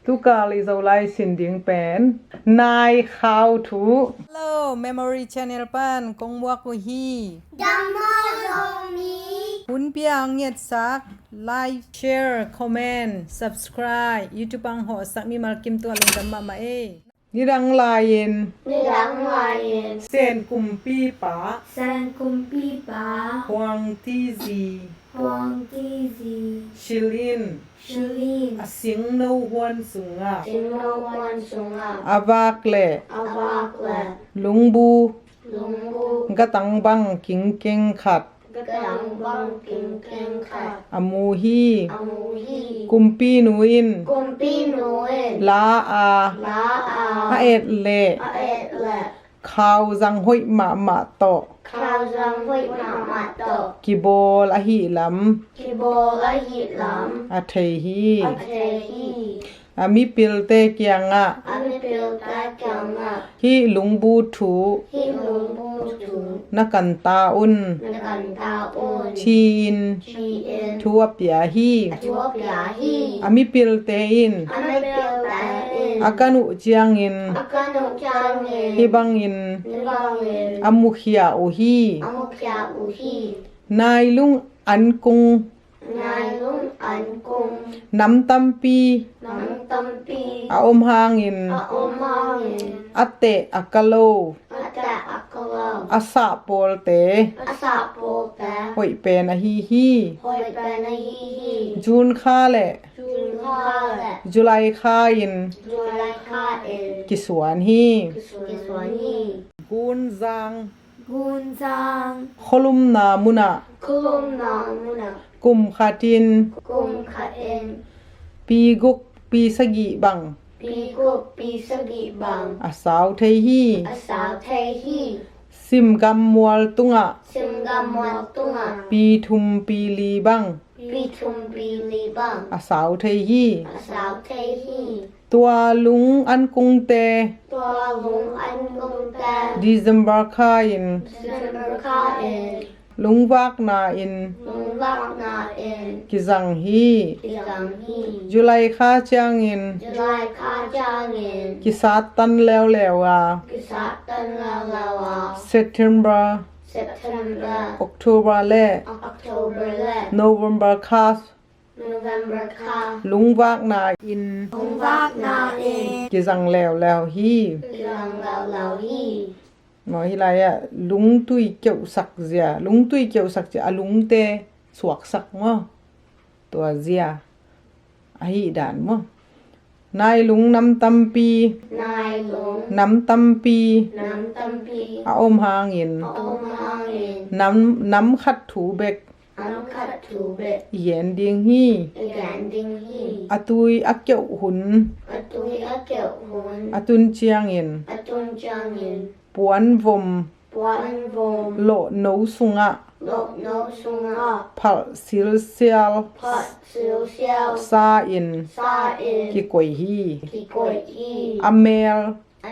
tukali zolai sinding pen nai how to hello memory channel pan kongwa ko hi Dhamma Zomi hun piang yet sak like share comment subscribe youtube pang ho sak mi mal kim to leng damma ma e nirang lain Nirang Layan sen kumpi pa San Kumpi Pa huang ti zi Huang Ti Zi shilin Shilin asing no huan sunga Sino Wan Sunga avak le Avakla lungbu Lumbu gatang bang king king khat Gadang Bang King King Khat amu hi Amuhi kumpi nuin Kumpi Noen la a La a et le Aetla khao jang hoi ma to Khao Zang Hui Ma Ma To kibol a hi lam Kibo La Hit Lam a thei hi Atehi ami pilte kyanga Anipil Ta Kyanga hi lungbu thu Hi Lumbu Tu na kan ta un Nakan Ta Un chin Chi In thua pia hi Tuop Ya Hi ami pilte in Anipil Ta In akanu chiang in Akanu Chang In hibang in Nibang In amukhia o hi Amukya Uhi nai lung an kung Nai Lung An Kung nam tampi Nam Tampi a hang in Aomang In ate akalo Ata Akalo asa pol te Asa Pota hoi pen a hi hi Hoi Pana Hi Hi jun kha le Jun Kha Le julai kha in Julai Kha In kiswan hi Kiswani gun jang Gunzang kholum na muna Kulum Na Muna kum khatin Kum Kha In pi guk pi sagi bang Pi Gup Pi Sagi Bang asaw thei hi Asaw Te Hi sim gam mual tunga Sim Gam Wal Tunga pi thum pi li bang Pi Tum Pi Li Bang asaw thei hi Asaw Te Hi ตัวลุงอันกุงเต Tua Lung An Gung Ta December คาอิน December Kha In ลุงวักนาอิน Lung Lak Na In กิจังฮี Kisang Hi จุลัยคาจางอิน Julai Kha Jang In กิสาตันแล้วอ่ะ Kisatan Lalawa September September October และ October Le November คา November Kha ลุงวักนาอิน Lung Lak Na In กิจังแล้วฮี Kisang Lao Lao Hi หมอฮิไลอ่ะลุงตุยเกี่ยวสักเจียลุงตุยเกี่ยวสักเจียลุงเตสวกสักมั้งตัวเจียไอ้ด่านมั้งนายลุงน้ำตำปี Nai Lung น้ำตำปี Nam Tampi อาอมหางอิน Om Hang In น้ำขัดถูเบก An Khat Tu Bet เย็นเดียงฮี Again Ding Hi อาตุยอาเกี่ยวหุน Atui Akil Hun อาตุนเจียงอิน Atun Jang In ปวนวม Puan Vom โลโนสุงะ Lok No Sunga ผัลซิลเซียล Pat Sil Xiao ซาอิน Sa In กิกวยฮี Ki Koi Hi อเมล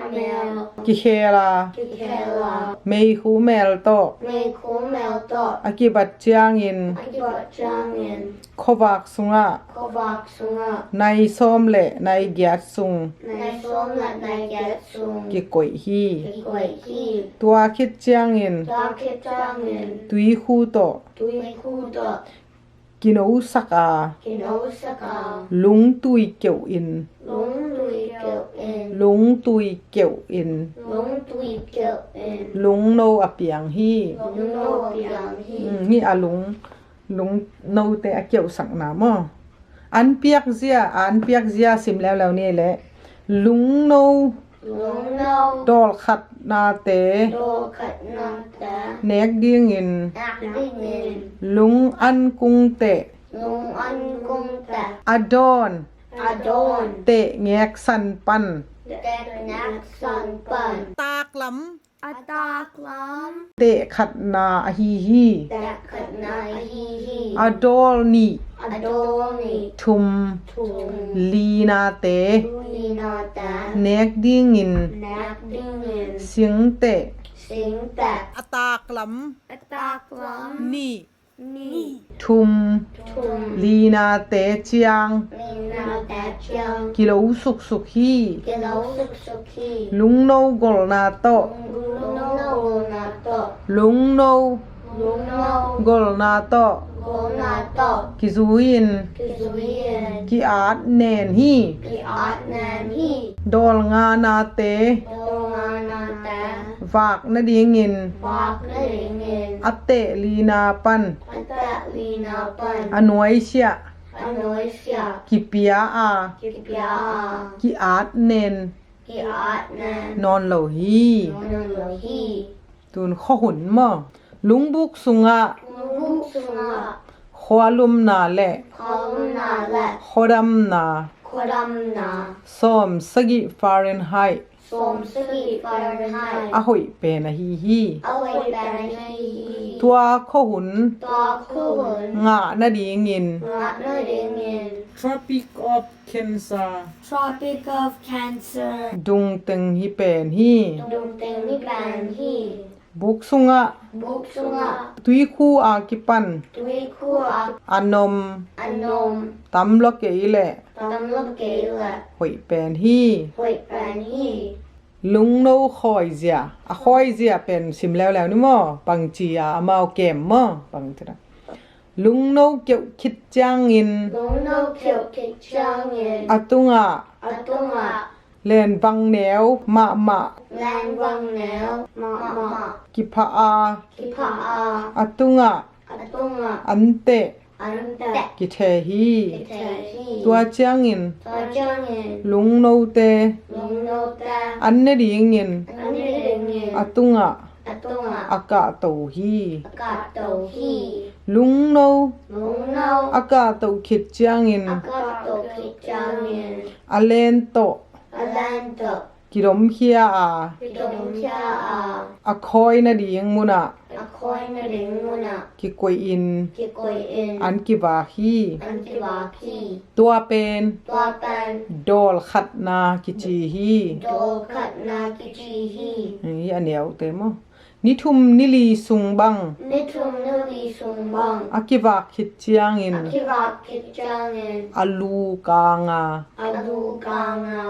Amel กิเคลา Ki Kela เมคูเมลโต Me Ku Mel Dot อากิบัตเจียงอิน Akibat Jang In โควากสุงะ Kovak Sunga ในส้มเละในแกดซุง Nai Som Lat Nai Get Sung กิกวยฮี Ki Koi Hi ตัวคิดเจียงอิน Da Kip Jang In ตุยคูโต Tui Ku Dot กินอุสักอา Kin Osaka ลุงตุยเกี่ยวอิน Lung Lui Gil In ลุงตุยเกี่ยวอิน Lung Tui Gil In ลุงโนอเปียงฮี Lung No Yang Hi นี่อาลุงโนเตอเกี่ยวสักหนามออันเปียกเสียสิมแล้วนี่แหละลุงโน Lung No ดอลขัดนาเต Do Khat Nam Ta เนกดิ้งอิน Ak Ding In ลุงอันกุงเต Lung An Gung Ta อดอน Adon เตแงกสันปัน Dek Nak San Pan ตากล Atak Lam ำเตขัดนาฮีฮี Dek Khat Na Hi Hi อดอลนี Adoni ทุม Tum ลีนาเต Lina Ta เนกดิ้งอิน Nak Ding In เสียงเต Sing Ta อตากล Atak Lam ำนี่ นี่ ทุม ทุม ลีนาเตเจียง ลีนาแต่เจียง กิโลสุกสุกฮี กิโลสุกสุขี ลุงโนกลนาโต ลุงโนนาโต ลุงโน ลุงโน กลนาโต โกนาโต กิซูอิน กิซุยน กิอาดเนนฮี กิอาร์แนนฮี ดอลงานาเต โดงานาแต่ ฝากนาดีงิน ฝากเล่เงิน อเตลีนาปัน อัตตะลีนาปัน อนวยเชีย อโนยเสีย กิเปียอา กิปยา กิอาดเนน กิอาร์แนน นอนเหลาฮี โนโลฮี ตุนข้อหุนมอลุงบุกสุงะ มุกสุงะ ขวาลุมนาแหละ คอมนาและ ขอดำนา โคดัมนา ซ้อมสกิฟาเรนไฮต์ สมสกีฟาร์ไฮ อะหอยเปนะฮีฮี เอาไว้แบนฮี ตัวข้อหุน ตัวคู่หน งะนาดีงิน งัดเนื้อเดเงิน Tropic of Cancer Tropic of Cancer ดุงตึงฮีเป็นฮี ดุงเต็งนี่แบนฮี บุกสุงะ บุกสุงะ ตุยคู่อากิปัน ตุยคู่อัก อานม อันนม ตำลกเกยแหละ ตำลบเกละ หอยเป็นฮี หวยแบนฮี ลุงโนคอยเสียอะคอยเสียเป็นสิมแล้วนี่มอปังจีอามาเอาเกมมอปังจะลุงโนเกี่ยวคิดจางอิน ลุงโนเขียวคิดจางเงิน อะตุงอะ อัตุงะ เล่นบังแนวมะมะ แลนวังแนวมามา กิพะอา คิพาอา อะตุงอะ อัตุงะ อันเตะ อันแตะ กิเทฮี เทฮี ตัวจางอิน ตัวจางเงิน ลุงโนเต ลุงโนแต่ อันเนดีงิน อันนี้เรื่องเงิน อะตุงอะ อัตุงะ อากาโตฮี อากาศโตฮี ลุงโน ลุงโน อากาโตคิดจางอิน อากาศโตคิดจางเงิน อเลนโต อแลนโต กิรมเคียอา พิดมชาอา อะคอยนาดีงมุนะ อคอยนเริงมุนะ กิกวยอิน กิโกยอิน อันกิวาฮี อันติวาคี ตัวเป็น ตัวเป็น ดอลขัดนากิจีฮี โดขัดนากิจีฮี นี่อันเดียวเต็มอนิทุมนิลีสุงบัง นิทุมนลีสุงบัง อากิวาคิดเจียงอิน คิรักคิดจางเงิน อลูกางา อลูกางา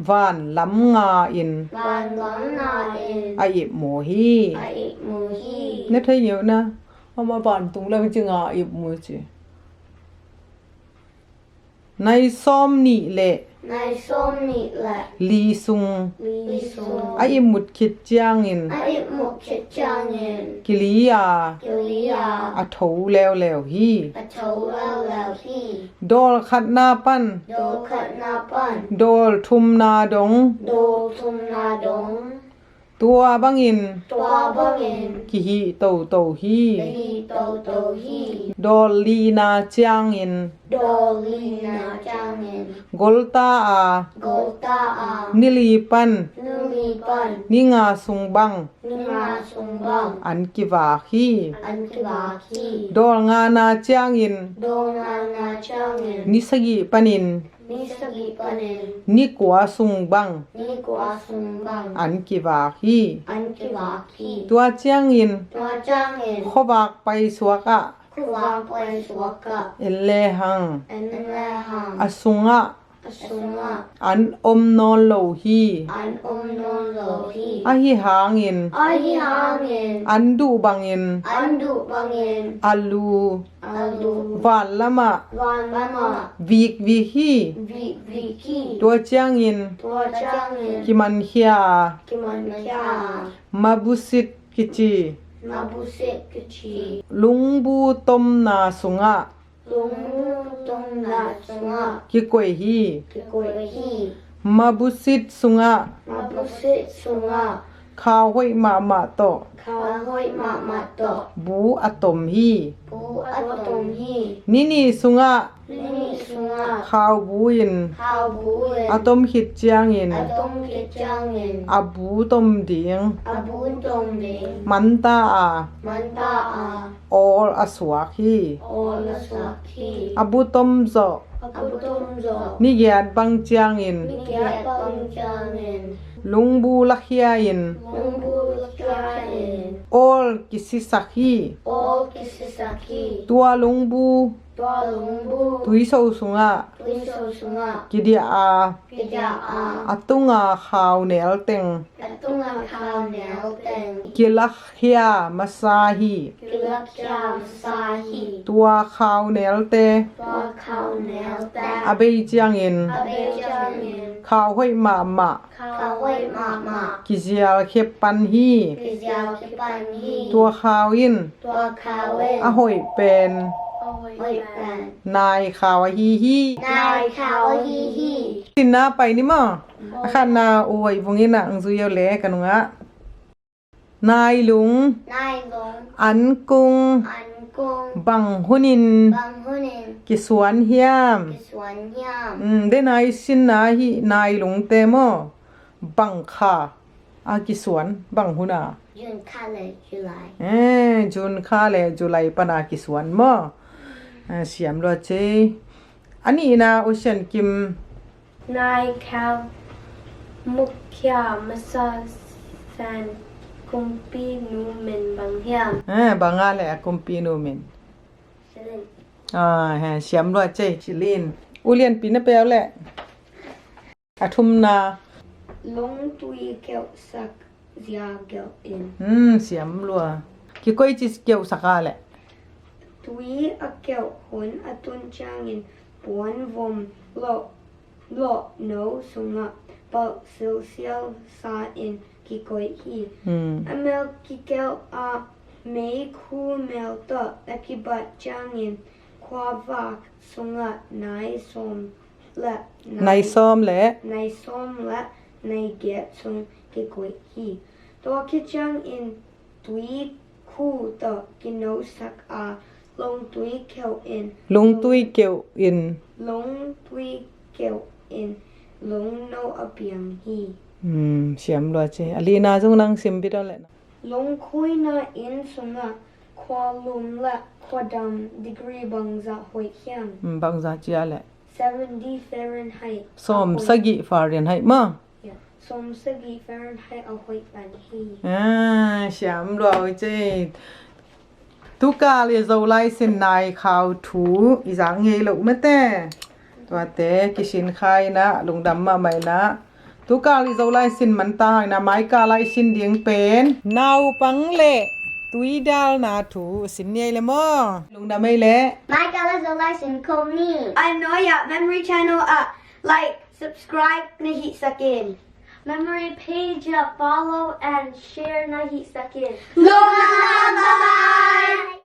ว านล้ำงาอิน วานล้อนนาอิน อาอิบโมฮี ไอมูฮี เนี่ยเธอเยอะนะเอามาบานตุงแล้วจึงอาอิบโมจีในซ้อมนี่แหละ ในส้มนี่แหละ ลีซุง ลีสุง อาอิมุดคิดเจียงอิน ไอมุกคิดจางเงิน กิลียา กิริยา อะโถแล้วฮี อโชแล้วฮี ดอลขัดนาปัน โดขัดนาปัน ดอลทุมนาดง โดทุมนาดง ตัวบังอิน ตัวบังเงิน กิฮีโตโตฮี ลีโตโตฮี ดอลลีนาเจียงอิน โดลีนาจางเงิน กอลตาอา โกตาอา นิลีปัน นุลีปัน นิงาสุงบัง นิมาสุงบัง อันกิวาฮี อันกิวาคี ดอลงานาเจียงอิน โดนานาจางเงิน นิสกิปันิน นิสกิปันเนน นิกัวสุงบัง นิกวาสุงบัง อันกิวาฮี อันกิวาคี ตัวเจียงอิน ตัวจางเงิน ขบากไปสวกะ คือวางไปสวกะ เอเลหัง อันแรหัง อสุงะ อสุงะ อันอมนอนโลฮี อันอมนนโลฮี อะฮิหางอิน อาฮิหางเงิน อันดูบังอิน อันดุบังเงิน อัลู อัลลู วานละมะ วานบามา วีกวีฮี วิคี ตัวเจียงอิน ตัวจางเงิน กิมันเฮีย กิมันยา มาบุสิตกิจี นาบุเซกชี ลุงบูตมนาสุงะ ลุงตงนาสุงะ กิกวยฮี กิโกยฮี มาบุสิตสุงะ นาบุเซสุงะ ข้าวห้อยมามาโต ข้าวห้อยมามาโต บูอะตมฮี ปูอัตตงฮี นี่สุงะ นี่สุงะ ข้าวบูอิน ข้าวบูเอน อะตมหิดเจียงอิน อะตงกิจางเงิน อะบูตมเดียง อะบุนตงเดง มันตาอา มันตาอา ออลอสวาคี โอลสักคี อะบูตมโซ อะบุตมโจ นี่แยดบังเจียงอิน มิเกียปังจางเงิน ลุงบูลักเฮียอิน ลุงบูจางเงิน อ all kisisaki all kisisaki ตัวลุงบู tua lungbu ตุยโซสุงะ tuiso sunga กิเดียอา pija a อตุงาขาวเนลเต็ง atunga kau nel teng กิลักเฮียมาซาฮี kilakya sahi ตัวขาวเนลเต tua kau nel teng อเบยจียงอิน abe jangin ขาวห้อยมามา kawai mama กิเจียลเคปันฮี pija kipan hi ตัวขาวอิน tua kawen อห้อยเป็น oi pen นายขาวฮีฮี nai kau hi hi สินนาไปนี่มั้งอาคารนาโอ้ยวงนี้นะอังซุยเอาเล่กันงะนายลุง nai long อันกุง an kung บังหุนิน bang hunin กิสวนเฮียม kiswan yam ได้นายสินนาฮีนายลุงเตมอบังค่ะอากิสวนบังหุนา June kale July จุนค่าเลยจุไลปนากิสวนมอเสียมรอเจอันนี้นะโอเชียนกิม Nai Kau Mukhya Masa San Kumpi Numen Bang Hiam บางงานแหละกุมปีโนเมน Selin เสียมรอเจชิลินอุเลียนปีนเปลวแหละอาทุมนา Long Tui Keu Sak Zia Gel In เสียมรัวกิก้อยจิสเกียวสักาแหละ Tui A Keu Hun Atun Changin Buan Vom Lo No Sunga Bal Sil Sial Sa In Kikoi Hi Amel Kikel A Mei Ku Mel Ta Akibat Changin Kwa Vak Sunga Nai Som Le ในซ้อมแหละ Nai som la nai get sung ke koi hi. To ke chang in tui ku to ke no sak a long tui keo in ลุงตุ้ยเกียวอิน long tui keo in long no a piang hi. เสียมรัวเจอลีนาจงนั่งซิมบิดเอาแหละ Long koi na in sunga kwa lum la kwa dam degree bang za hoi hyang บางซาเจียแหละ 70 Fahrenheit. ซ้อมสกิฟาเรียนให้มา Yeah. Som sagi Fahrenheit a hoi ban hi. เสียมรัวเจทุกกาเลยจะไล่เส้นนายข่าวถูอีสังเฮลูกไม่แต่ตัวเตะกิชินไข่นะลุงดำมาใหม่นะทุกกาเลยจะไล่เส้นมันตายนะไม้กาไล่สินเดียงเป็นนาวปังเละตุยดาลนาถูสินเย่เลยมั้งลุงดำไม่เละ My colors are license call me I know ya memory channel like subscribe Nahi Sakin memory page follow and share Nahi Sakin Bye bye